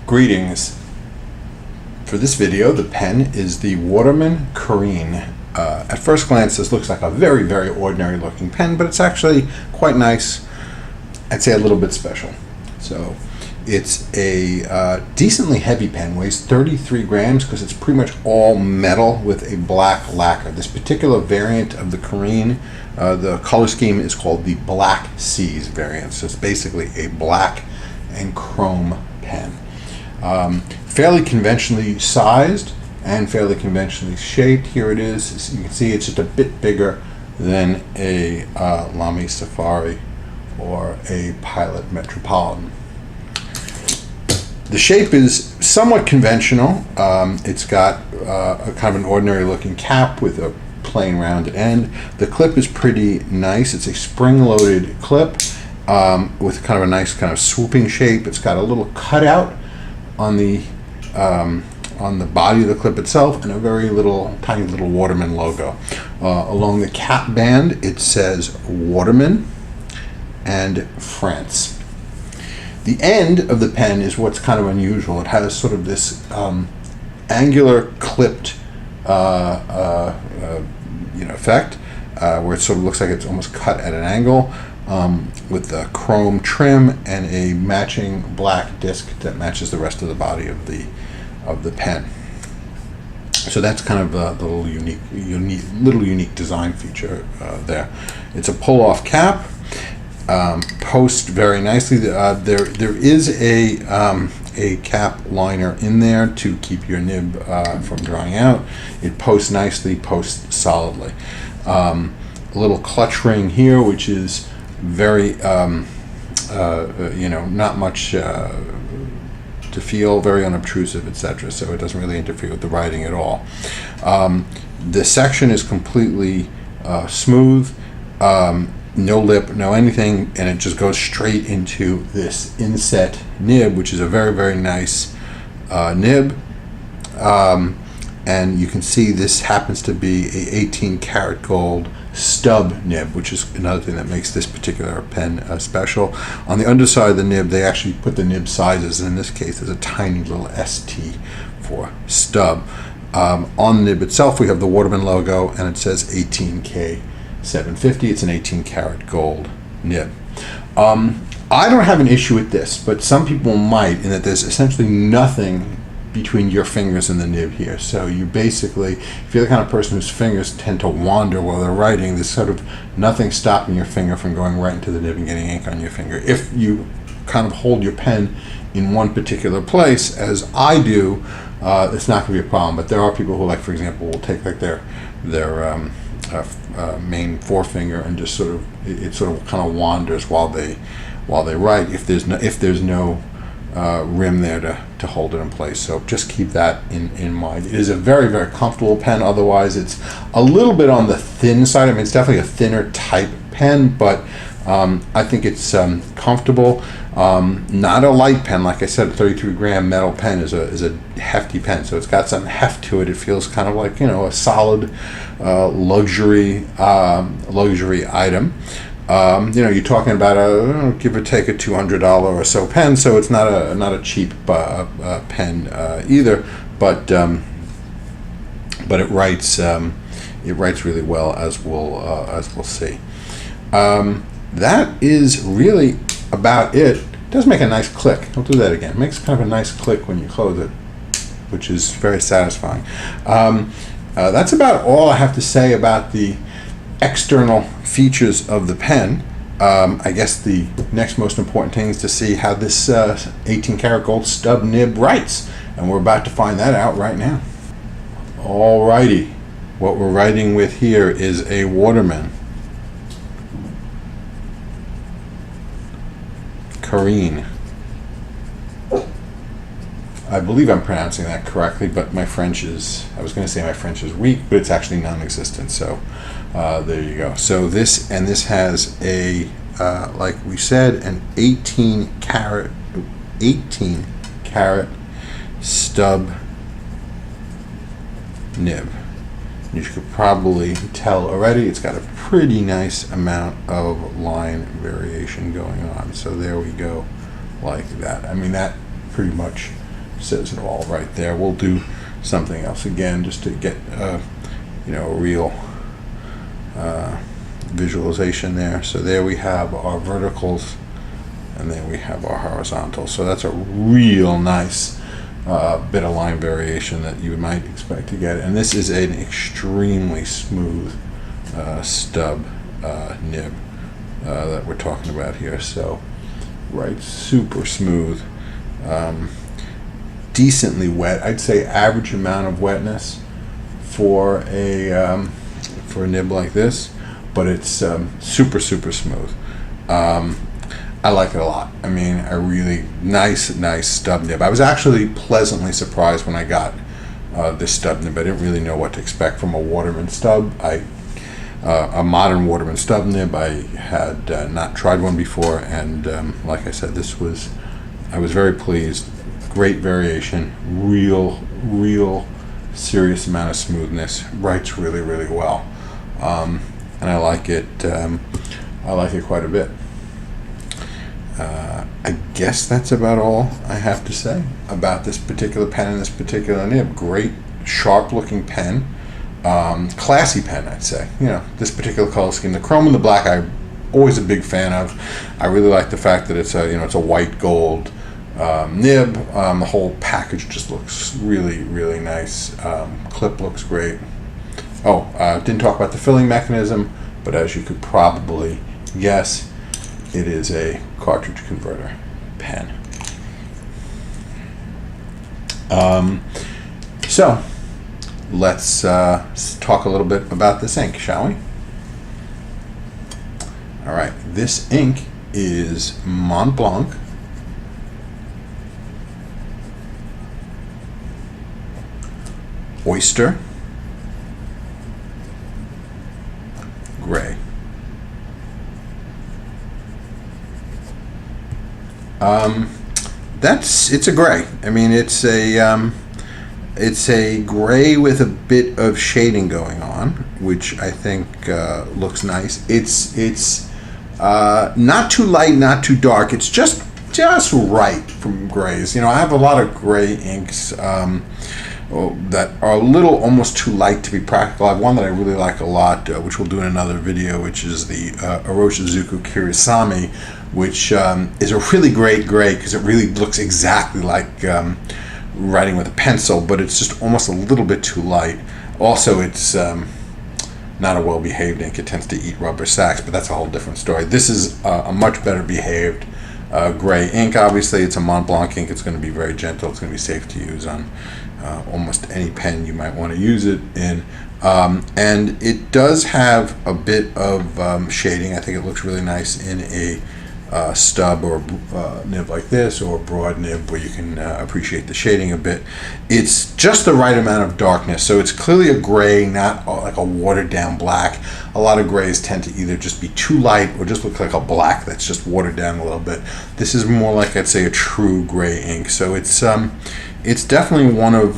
Greetings. For this video, the pen is the Waterman Carène. At first glance, this looks like a very, very ordinary looking pen, but it's actually quite nice. I'd say a little bit special. So it's a decently heavy pen, weighs 33 grams because it's pretty much all metal with a black lacquer. This particular variant of the Carène, the color scheme is called the Black Seas variant. So it's basically a black and chrome pen. Fairly conventionally sized and fairly conventionally shaped. Here it is. As you can see, it's just a bit bigger than a Lamy Safari or a Pilot Metropolitan. The shape is somewhat conventional. It's got a kind of an ordinary looking cap with a plain rounded end. The clip is pretty nice. It's a spring-loaded clip with kind of a nice kind of swooping shape. It's got a little cutout on the body of the clip itself and a very little, tiny little Waterman logo. Along the cap band, it says Waterman and France. The end of the pen is what's kind of unusual. It has sort of this angular clipped effect where it sort of looks like it's almost cut at an angle with a chrome trim and a matching black disc that matches the rest of the body of the pen. So that's kind of the little unique design feature there. It's a pull-off cap. Posts very nicely. There is a cap liner in there to keep your nib from drying out. It posts nicely, posts solidly. A little clutch ring here, which is very not much to feel, very unobtrusive, etc. So it doesn't really interfere with the writing at all. The section is completely smooth. No lip, no anything, and it just goes straight into this inset nib, which is a very, very nice nib. And you can see this happens to be a 18 karat gold stub nib, which is another thing that makes this particular pen special. On the underside of the nib, they actually put the nib sizes, and in this case, there's a tiny little ST for stub. On the nib itself, we have the Waterman logo, and it says 18K 750. It's an 18 karat gold nib. I don't have an issue with this, but some people might, in that there's essentially nothing between your fingers and the nib here. So you basically, if you're the kind of person whose fingers tend to wander while they're writing, there's sort of nothing stopping your finger from going right into the nib and getting ink on your finger. If you kind of hold your pen in one particular place, as I do, it's not going to be a problem. But there are people who, like, for example, will take like their main forefinger and just sort of it sort of kind of wanders while they write if there's no rim there to hold it in place. So just keep that in mind. It is a very, very comfortable pen. Otherwise, it's a little bit on the thin side. I mean, it's definitely a thinner type pen, but I think it's comfortable. Not a light pen. Like I said, a 33 gram metal pen is a hefty pen, so it's got some heft to it. It feels kind of like, a solid luxury item. You're talking about a give or take a $200 or so pen, so it's not a cheap pen either. But it writes really well, as we'll see. That is really about it. It does make a nice click. I'll do that again. It makes kind of a nice click when you close it, which is very satisfying. That's about all I have to say about the external features of the pen. I guess the next most important thing is to see how this 18 karat gold stub nib writes, and we're about to find that out right now. Alrighty, what we're writing with here is a Waterman Carène. I believe I'm pronouncing that correctly, but my French is, I was going to say my French is weak, but it's actually non-existent. So there you go. So this has a, like we said, an 18 karat stub nib. You could probably tell already it's got a pretty nice amount of line variation going on. So there we go, like that. I mean, that pretty much says it all right there. We'll do something else again just to get a real visualization there. So there we have our verticals, and then we have our horizontals. So that's a real nice bit of line variation that you might expect to get. And this is an extremely smooth stub nib that we're talking about here. So right, super smooth, decently wet. I'd say average amount of wetness for a nib like this, but it's super smooth. I like it a lot. I mean, a really nice stub nib. I was actually pleasantly surprised when I got this stub nib. I didn't really know what to expect from a Waterman stub. A modern Waterman stub nib. I had not tried one before, and like I said, I was very pleased. Great variation, real serious amount of smoothness. Writes really well, and I like it. I like it quite a bit. I guess that's about all I have to say about this particular pen and this particular nib. Great, sharp-looking pen, classy pen, I'd say. This particular color scheme, the chrome and the black, I'm always a big fan of. I really like the fact that it's a white gold nib. The whole package just looks really nice. Clip looks great. Didn't talk about the filling mechanism, but as you could probably guess, it is a cartridge converter pen. So let's talk a little bit about this ink, shall we? All right, this ink is Montblanc Oyster Gray. It's a gray. I mean, it's a gray with a bit of shading going on, which I think looks nice. It's not too light, not too dark. It's just right from grays. I have a lot of gray inks that are a little almost too light to be practical. I have one that I really like a lot, which we'll do in another video, which is the Iroshizuku Kirisame, which is a really great gray because it really looks exactly like writing with a pencil, but it's just almost a little bit too light. Also, it's not a well-behaved ink. It tends to eat rubber sacks, but that's a whole different story. This is a much better behaved gray ink. Obviously, it's a Montblanc ink. It's going to be very gentle. It's going to be safe to use on almost any pen you might want to use it in. And it does have a bit of shading. I think it looks really nice in a stub or nib like this, or a broad nib where you can appreciate the shading a bit. It's just the right amount of darkness, so it's clearly a gray, not like a watered down black. A lot of grays tend to either just be too light or just look like a black that's just watered down a little bit. This is more like, I'd say, a true gray ink. So it's definitely one of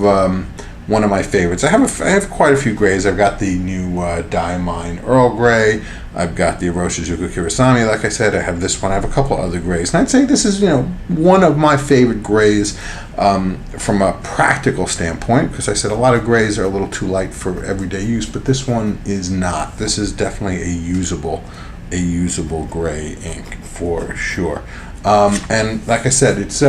my favorites. I have quite a few grays. I've got the new Diamine Earl Grey. I've got the Iroshizuku Kirisame, like I said. I have this one. I have a couple other grays. And I'd say this is, one of my favorite grays from a practical standpoint, because I said a lot of grays are a little too light for everyday use, but this one is not. This is definitely a usable gray ink for sure. And like I said, it's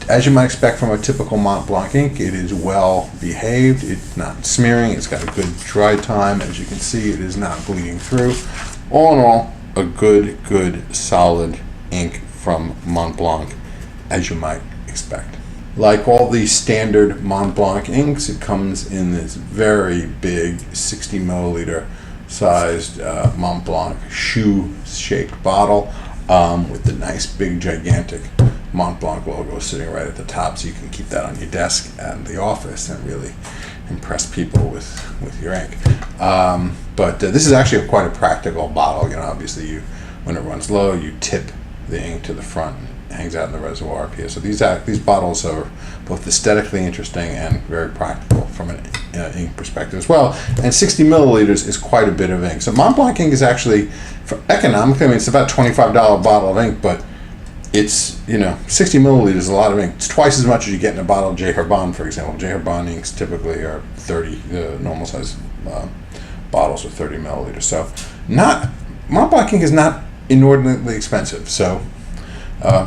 as you might expect from a typical Montblanc ink, it is well behaved. It's not smearing. It's got a good dry time. As you can see, it is not bleeding through. All in all, a good solid ink from Montblanc, as you might expect. Like all the standard Montblanc inks, it comes in this very big 60 milliliter sized Montblanc shoe-shaped bottle with the nice big gigantic Montblanc logo sitting right at the top, so you can keep that on your desk and the office and really impress people with your ink. But this is actually quite a practical bottle. Obviously, when it runs low, you tip the ink to the front and it hangs out in the reservoir up here. So these bottles are both aesthetically interesting and very practical from an ink perspective as well. And 60 milliliters is quite a bit of ink. So Montblanc ink is actually, for economically, I mean, it's about a $25 bottle of ink, but it's, 60 milliliters is a lot of ink. It's twice as much as you get in a bottle of J. Herbin, for example. J. Herbin inks typically are 30, the normal size bottles are 30 milliliters. So Montblanc ink is not inordinately expensive. So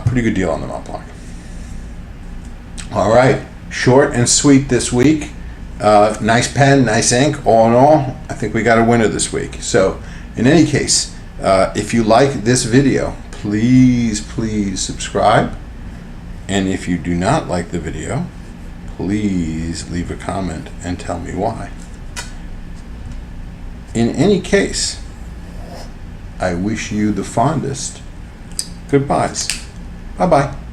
pretty good deal on the Montblanc. All right, short and sweet this week. Nice pen, nice ink. All in all, I think we got a winner this week. So in any case, if you like this video, please subscribe. And if you do not like the video, please leave a comment and tell me why. In any case, I wish you the fondest goodbyes. Bye-bye.